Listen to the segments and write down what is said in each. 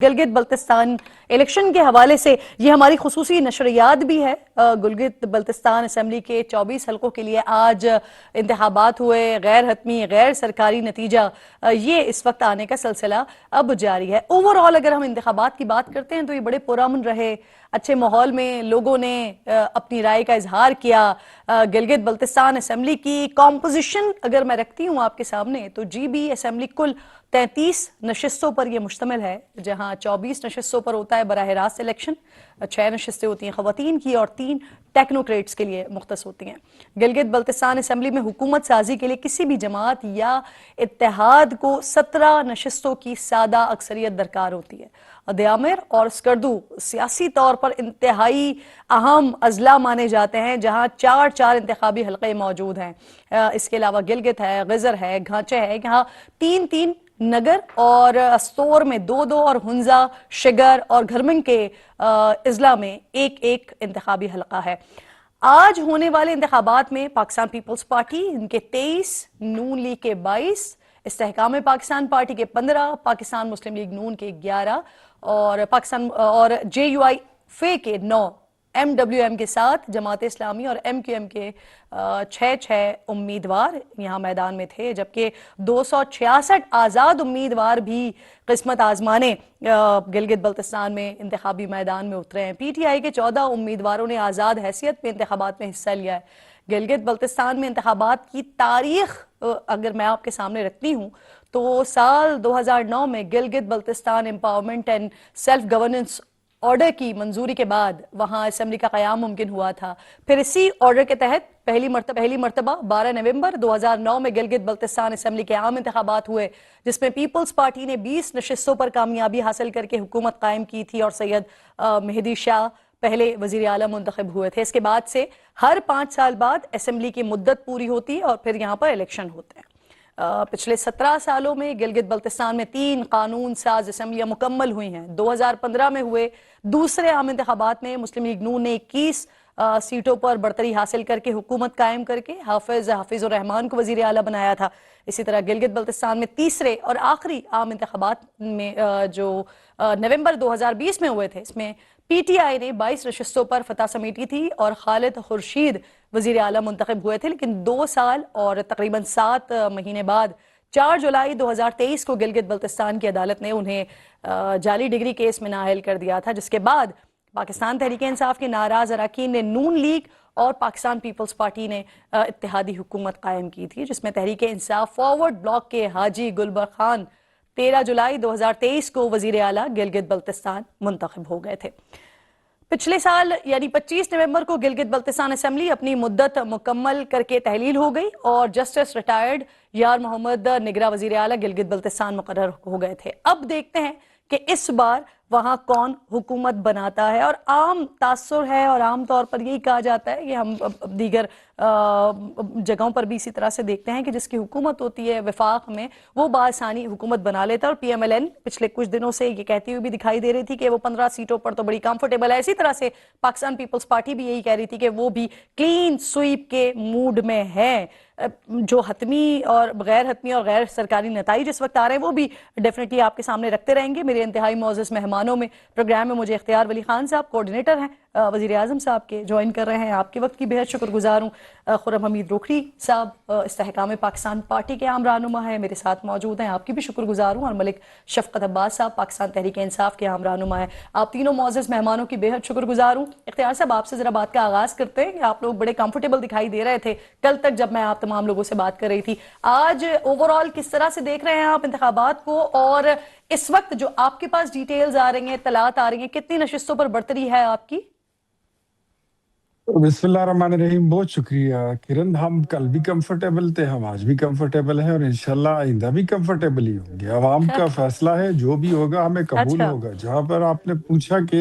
Gilgit Baltistan election کے حوالے سے یہ ہماری خصوصی نشریات بھی ہے۔ گلگت بلتستان اسمبلی کے 24 حلقوں کے لیے آج انتخابات ہوئے، غیر حتمی غیر سرکاری نتیجہ یہ اس وقت آنے کا سلسلہ اب جاری ہے۔ اوورآل اگر ہم انتخابات کی بات کرتے ہیں تو یہ بڑے پرامن رہے، اچھے ماحول میں لوگوں نے اپنی رائے کا اظہار کیا۔ گلگت بلتستان اسمبلی کی کمپوزیشن اگر میں رکھتی ہوں آپ کے سامنے تو جی بی اسمبلی کل 33 نشستوں پر یہ مشتمل ہے، جہاں 24 نشستوں پر ہوتا ہے براہ راست الیکشن، 6 نشستیں ہوتی ہیں خواتین کی اور 3 ٹیکنوکریٹس کے لیے مختص ہوتی ہیں۔ گلگت بلتستان اسمبلی میں حکومت سازی کے لیے کسی بھی جماعت یا اتحاد کو 17 نشستوں کی سادہ اکثریت درکار ہوتی ہے۔ دیامر اور اسکردو سیاسی طور پر انتہائی اہم اضلاع مانے جاتے ہیں، جہاں 4 انتخابی حلقے موجود ہیں۔ اس کے علاوہ گلگت ہے، غزر ہے، گھانچے ہے، یہاں 3 نگر اور استور میں 2 اور ہنزا، شگر اور گھرمنگ کے اضلاع میں 1 انتخابی حلقہ ہے۔ آج ہونے والے انتخابات میں پاکستان پیپلز پارٹی ان کے 23، نون لیگ کے 22، استحکام پاکستان پارٹی کے 15، پاکستان مسلم لیگ نون کے 11 اور جے یو آئی فے کے 9، ایم ڈبلیو ایم کے 7، جماعت اسلامی اور ایم کیو ایم کے 6 امیدوار یہاں میدان میں تھے، جبکہ 266 آزاد امیدوار بھی قسمت آزمانے گلگت بلتستان میں انتخابی میدان میں اترے ہیں۔ پی ٹی آئی کے 14 امیدواروں نے آزاد حیثیت میں انتخابات میں حصہ لیا ہے۔ گلگت بلتستان میں انتخابات کی تاریخ اگر میں آپ کے سامنے رکھتی ہوں تو سال 2009 میں Gilgit Baltistan empowerment and self governance order کی منظوری کے بعد وہاں اسمبلی کا قیام ممکن ہوا تھا۔ پھر اسی آرڈر کے تحت پہلی مرتبہ 12 نومبر 2009 میں گلگت بلتستان اسمبلی کے عام انتخابات ہوئے، جس میں پیپلز پارٹی نے 20 نشستوں پر کامیابی حاصل کر کے حکومت قائم کی تھی اور سید مہدی شاہ پہلے وزیر اعلیٰ منتخب ہوئے تھے۔ اس کے بعد سے ہر 5 سال بعد اسمبلی کی مدت پوری ہوتی ہے اور پھر یہاں پر الیکشن ہوتے ہیں۔ پچھلے 17 سالوں میں گلگت بلتستان میں 3 قانون ساز اسمبلیاں مکمل ہوئی ہیں۔ 2015 میں ہوئے دوسرے عام انتخابات میں مسلم لیگ نون نے 21 سیٹوں پر برتری حاصل کر کے حکومت قائم کر کے حافظ الرحمان کو وزیر اعلیٰ بنایا تھا۔ اسی طرح گلگت بلتستان میں تیسرے اور آخری عام انتخابات میں جو نومبر 2020 میں ہوئے تھے، اس میں پی ٹی آئی نے 22 نشستوں پر فتح سمیٹی تھی اور خالد خورشید وزیر اعلیٰ منتخب ہوئے تھے، لیکن 2 سال اور تقریباً 7 مہینے بعد 4 جولائی 2023 کو گلگت بلتستان کی عدالت نے انہیں جعلی ڈگری کیس میں نااہل کر دیا تھا، جس کے بعد پاکستان تحریک انصاف کے ناراض اراکین نے نون لیگ اور پاکستان پیپلز پارٹی نے اتحادی حکومت قائم کی تھی، جس میں تحریک انصاف فارورڈ بلاک کے حاجی گلبر خان 13 جولائی 2023 کو وزیر اعلیٰ گلگت بلتستان منتخب ہو گئے تھے۔ پچھلے سال یعنی 25 نومبر کو گلگت بلتستان اسمبلی اپنی مدت مکمل کر کے تحلیل ہو گئی اور جسٹس ریٹائرڈ یار محمد نگرہ وزیر اعلیٰ گلگت بلتستان مقرر ہو گئے تھے۔ اب دیکھتے ہیں کہ اس بار وہاں کون حکومت بناتا ہے، اور عام تاثر ہے اور عام طور پر یہی کہا جاتا ہے کہ ہم دیگر جگہوں پر بھی اسی طرح سے دیکھتے ہیں کہ جس کی حکومت ہوتی ہے وفاق میں وہ بآسانی حکومت بنا لیتا ہے، اور پی ایم ایل این پچھلے کچھ دنوں سے یہ کہتی ہوئی بھی دکھائی دے رہی تھی کہ وہ 15 سیٹوں پر تو بڑی کمفرٹیبل ہے۔ اسی طرح سے پاکستان پیپلز پارٹی بھی یہی کہہ رہی تھی کہ وہ بھی کلین سویپ کے موڈ میں ہے۔ جو حتمی اور غیر حتمی اور غیر سرکاری نتائج اس وقت آ رہے ہیں وہ بھی ڈیفینیٹلی آپ کے سامنے رکھتے رہیں گے۔ میرے انتہائی معزز مہمانوں میں پروگرام میں مجھے اختیار ولی خان صاحب کوارڈینیٹر ہیں وزیر اعظم صاحب کے جوائن کر رہے ہیں، آپ کے وقت کی بہت شکر گزار ہوں۔ خرم حمید روکھڑی صاحب استحکام پاکستان پارٹی کے عام رہنما ہیں، میرے ساتھ موجود ہیں، آپ کی بھی شکر گزار ہوں۔ اور ملک شفقت عباس صاحب پاکستان تحریک انصاف کے عام رہنما ہیں، آپ تینوں معزز مہمانوں کی بہت شکر گزار ہوں۔ اختیار صاحب آپ سے ذرا بات کا آغاز کرتے ہیں کہ آپ لوگ بڑے کمفرٹیبل دکھائی دے رہے تھے کل تک جب میں آپ تمام لوگوں سے بات کر رہی تھی، آج اوورآل کس طرح سے دیکھ رہے ہیں آپ انتخابات کو، اور اس وقت جو آپ کے پاس ڈیٹیلز آ رہی ہیں، اطلاعات آ رہی ہیں، کتنی نشستوں پر برتری ہے آپ کی؟ بسم اللہ الرحمن الرحیم، بہت شکریہ کرن۔ ہم کل بھی کمفرٹیبل تھے، ہم آج بھی کمفرٹیبل ہیں اور انشاءاللہ آئندہ بھی کمفرٹیبل ہی ہوں گے۔ عوام کا فیصلہ ہے، جو بھی ہوگا ہمیں قبول ہوگا۔ جہاں پر آپ نے پوچھا کہ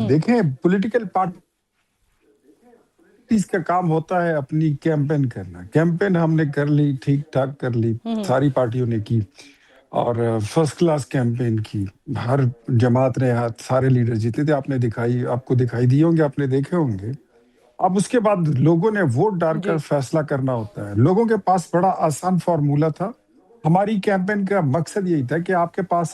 دیکھیں پولیٹیکل پارٹیز کا کام ہوتا ہے اپنی کیمپین کرنا، کیمپین ہم نے کر لی، ٹھیک ٹھاک کر لی، ساری پارٹیوں نے کی اور فرسٹ کلاس کیمپین کی، ہر جماعت نے سارے لیڈر جیتے تھے، آپ کو دکھائی دیے ہوں گے، آپ نے دیکھے ہوں گے۔ اب اس کے بعد لوگوں نے ووٹ ڈال کر فیصلہ کرنا ہوتا ہے۔ لوگوں کے پاس بڑا آسان فارمولہ تھا۔ ہماری کیمپین کا مقصد یہی تھا کہ آپ کے پاس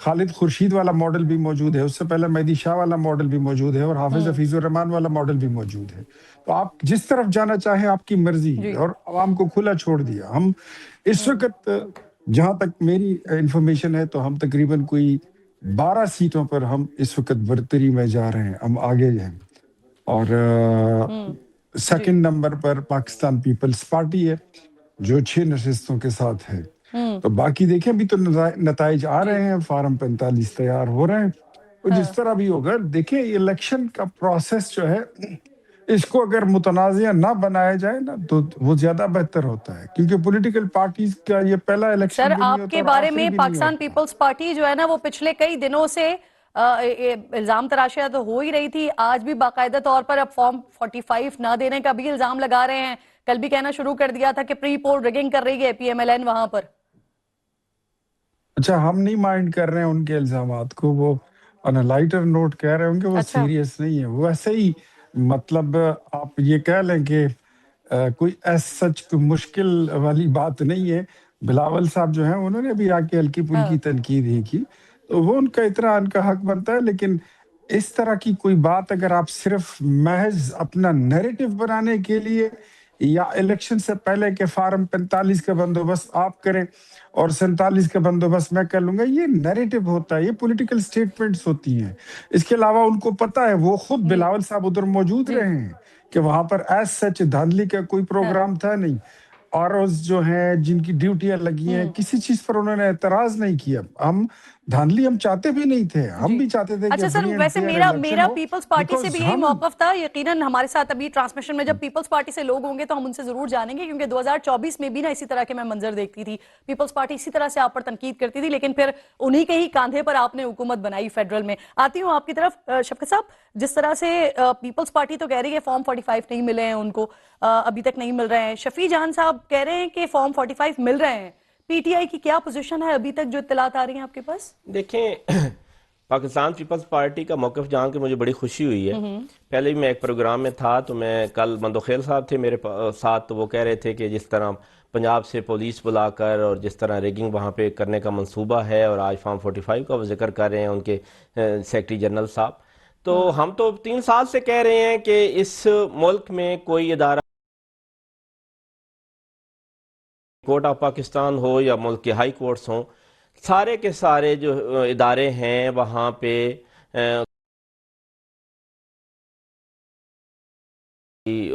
خالد خورشید والا ماڈل بھی موجود ہے, اس سے پہلے مہدی شاہ والا ماڈل بھی موجود ہے, اور حافظ حفیظ الرحمان والا ماڈل بھی موجود ہے. تو آپ جس طرف جانا چاہیں آپ کی مرضی, اور عوام کو کھلا چھوڑ دیا. ہم اس وقت جہاں تک میری انفارمیشن ہے تو ہم تقریباً کوئی 12 سیٹوں پر ہم اس وقت برتری میں جا رہے ہیں, ہم آگے ہیں. اور سیکنڈ نمبر پر پاکستان پیپلز پارٹی ہے جو 6 نشستوں کے ساتھ ہے. تو باقی دیکھیں ابھی تو نتائج آ رہے ہیں, فارم 45 تیار ہو رہے ہیں. تو جس طرح بھی ہوگا, دیکھیں الیکشن کا پروسیس جو ہے اس کو اگر متنازع نہ بنایا جائے نا تو وہ زیادہ بہتر ہوتا ہے, کیونکہ پولیٹیکل پارٹیز کا یہ پہلا الیکشن سر بھی نہیں آپ ہوتا کے اور بارے آخری میں بھی نہیں پاکستان ہوتا. پیپلز پارٹی جو ہے نا وہ پچھلے کئی دنوں سے الزام تراشیاں تو ہو ہی رہی تھی, آج بھی باقاعدہ طور پر اب فارم 45 نہ دینے کا بھی الزام لگا رہے ہیں. کل بھی کہنا شروع کر دیا تھا کہ پری پول ریگنگ کر رہی ہے پی ایم ایل این وہاں پر. اچھا, ہم نہیں مائنڈ کر رہے ہیں ان کے الزامات کو, وہ آن اے لائٹر نوٹ کہہ رہے ہوں گے, وہ اچھا سیریس نہیں ہے. وہ ایسے ہی مطلب آپ یہ کہہ لیں کہ کوئی ایس سچ کوئی مشکل والی بات نہیں ہے. بلاول صاحب جو ہیں انہوں نے بھی آ کے ہلکی پھلکی تنقید ہی کی, تو وہ ان کا اطراء ان کا حق بنتا ہے. لیکن اس طرح کی کوئی بات اگر آپ صرف محض اپنا نیریٹو بنانے کے لیے یا الیکشن سے پہلے کہ فارم 45 کا بندوبست آپ کریں اور 47 کا بندوبست میں کر لوں گا, یہ نیریٹو ہوتا ہے, یہ پولیٹیکل سٹیٹمنٹس ہوتی ہیں. اس کے علاوہ ان کو پتا ہے, وہ خود بلاول صاحب ادھر موجود رہے ہیں کہ وہاں پر ایز سچ دھاندلی کا کوئی پروگرام تھا نہیں. اور جو ہیں جن کی ڈیوٹیاں لگی ہیں کسی چیز پر انہوں نے اعتراض نہیں کیا. ہم دھاندلی ہم چاہتے بھی نہیں تھے, ہم بھی چاہتے تھے کہ اچھا سر, فری اینڈ ویسے فیئر میرا الیکشن ہو, پیپلز پارٹی سے بیکاز بھی یہی ہم موقف تھا. یقیناً ہمارے ساتھ ابھی ٹرانسمیشن میں جب پیپلز پارٹی سے لوگ ہوں گے تو ہم ان سے ضرور جانیں گے, کیونکہ 2024 میں بھی نا اسی طرح کے میں منظر دیکھتی تھی. پیپلز پارٹی اسی طرح سے آپ پر تنقید کرتی تھی, لیکن پھر انہی کے ہی کاندھے پر آپ نے حکومت بنائی فیڈرل میں. آتی ہوں آپ کی طرف. شفقت صاحب, جس طرح سے پیپلز پارٹی تو کہہ رہی ہے فارم 45 نہیں ملے ہیں ان کو, ابھی تک نہیں مل رہے ہیں. شفیع جان صاحب کہہ رہے ہیں کہ فارم 45 مل رہے ہیں. پی ٹی آئی کی کیا پوزیشن ہے ابھی تک جو اطلاعات آ رہی ہیں آپ کے پاس؟ دیکھیں, پاکستان پیپلز پارٹی کا موقف جان کے مجھے بڑی خوشی ہوئی ہے. پہلے بھی میں ایک پروگرام میں تھا, تو میں کل مندوخیل صاحب تھے میرے ساتھ, تو وہ کہہ رہے تھے کہ جس طرح پنجاب سے پولیس بلا کر اور جس طرح ریگنگ وہاں پہ کرنے کا منصوبہ ہے, اور آج فارم 45 کا وہ ذکر کر رہے ہیں ان کے سیکرٹری جنرل صاحب. تو ہم تو 3 سال سے کہہ رہے ہیں کہ اس ملک میں کوئی ادارہ, کورٹ آف پاکستان ہو یا ملک کے ہائی کورٹس ہوں, سارے کے سارے جو ادارے ہیں وہاں پہ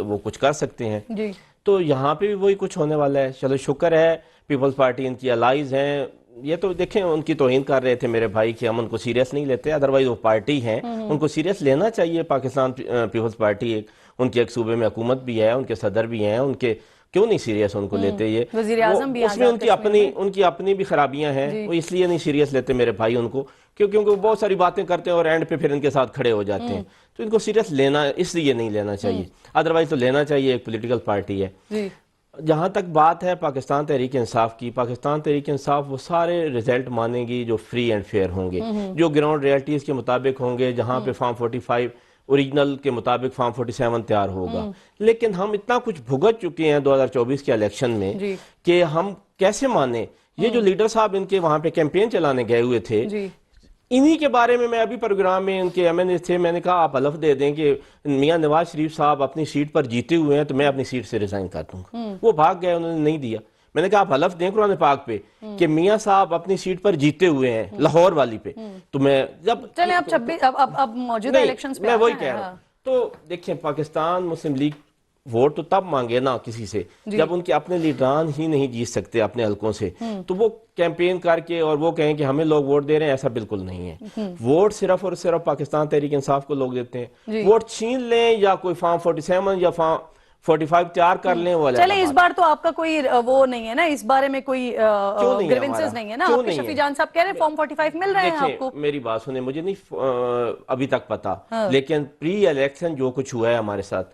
وہ کچھ کر سکتے ہیں. تو یہاں پہ بھی وہی کچھ ہونے والا ہے. چلو شکر ہے, پیپلز پارٹی ان کی الائز ہیں. یہ تو دیکھیں ان کی توہین کر رہے تھے میرے بھائی کہ ہم ان کو سیریس نہیں لیتے, ادروائز وہ پارٹی ہیں, ان کو سیریس لینا چاہیے. پاکستان پیپلز پارٹی ان کے ایک صوبے میں حکومت بھی ہے, ان کے صدر بھی ہیں, ان کے کیوں نہیں سیریس ان کو لیتے؟ یہ وزیر اعظم بھی اس میں ان کی اپنی بھی خرابیاں ہیں, وہ اس لیے نہیں سیریس لیتے میرے بھائی ان کو, کیونکہ وہ بہت ساری باتیں کرتے ہیں اور اینڈ پہ پھر ان کے ساتھ کھڑے ہو جاتے ہیں. تو ان کو سیریس لینا اس لیے نہیں لینا چاہیے, ادروائز تو لینا چاہیے, ایک پولیٹیکل پارٹی ہے. جہاں تک بات ہے پاکستان تحریک انصاف کی, پاکستان تحریک انصاف وہ سارے رزلٹ مانے گی جو فری اینڈ فیئر ہوں گے, جو گراؤنڈ ریئلٹیز کے مطابق ہوں گے, جہاں پہ فارم 45 اوریجنل کے مطابق فارم 47 تیار ہوگا. لیکن ہم اتنا کچھ بھگت چکے ہیں 2024 کے الیکشن میں کہ ہم کیسے مانیں. یہ جو لیڈر صاحب ان کے وہاں پہ کیمپین چلانے گئے ہوئے تھے, انہی کے بارے میں ابھی پروگرام میں ان کے ایم این اے تھے, میں نے کہا آپ حلف دے دیں کہ میاں نواز شریف صاحب اپنی سیٹ پر جیتے ہوئے ہیں تو میں اپنی سیٹ سے ریزائن کر دوں گا. وہ بھاگ گئے, انہوں نے نہیں دیا. میں نے کہا آپ حلف دیں قرآن پاک پہ کہ میاں صاحب اپنی سیٹ پر جیتے ہوئے ہیں, لاہور والی پہ. تو میں جب چلیں اب موجودہ الیکشنز پہ میں وہی کہہ رہا ہوں. تو دیکھیں, پاکستان مسلم لیگ ووٹ تو تب مانگے نا کسی سے جب ان کے اپنے لیڈران ہی نہیں جیت سکتے اپنے حلقوں سے, تو وہ کیمپین کر کے اور وہ کہیں کہ ہمیں لوگ ووٹ دے رہے ہیں, ایسا بالکل نہیں ہے. ووٹ صرف اور صرف پاکستان تحریک انصاف کو لوگ دیتے ہیں. ووٹ چھین لیں یا کوئی فارم 47 یا فارم 45 تیار کر لیں, وہ چلیں اس بار تو آپ کا کوئی وہ نہیں ہے نا, اس بارے میں کوئی گریونسز نہیں ہے نا. آپ کے شفیع جان صاحب کہہ رہے ہیں فارم 45 مل رہے ہیں آپ کو. میری بات سنیں, مجھے نہیں ابھی تک پتا, لیکن پری الیکشن جو کچھ ہوا ہے ہمارے ساتھ,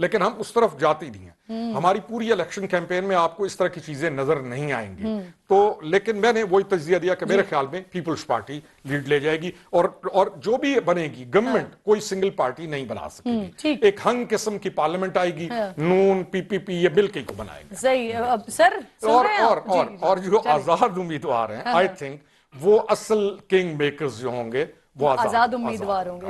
لیکن ہم اس طرف جاتے ہی نہیں ہیں. ہماری پوری الیکشن کیمپین میں آپ کو اس طرح کی چیزیں نظر نہیں آئیں گی. تو لیکن میں نے وہی تجزیہ دیا کہ میرے خیال میں پیپلز پارٹی لیڈ لے جائے گی, اور جو بھی بنے گی گورنمنٹ کوئی سنگل پارٹی نہیں بنا سکے گی. ایک ہنگ قسم کی پارلیمنٹ آئے گی, نون پی پی پی یہ مل کے کو بنائے گا. صحیح. سر اور جو آزاد امیدوار ہیں آئی تھنک وہ اصل کنگ میکرز جو ہوں گے وہ آزاد امیدوار ہوں گے.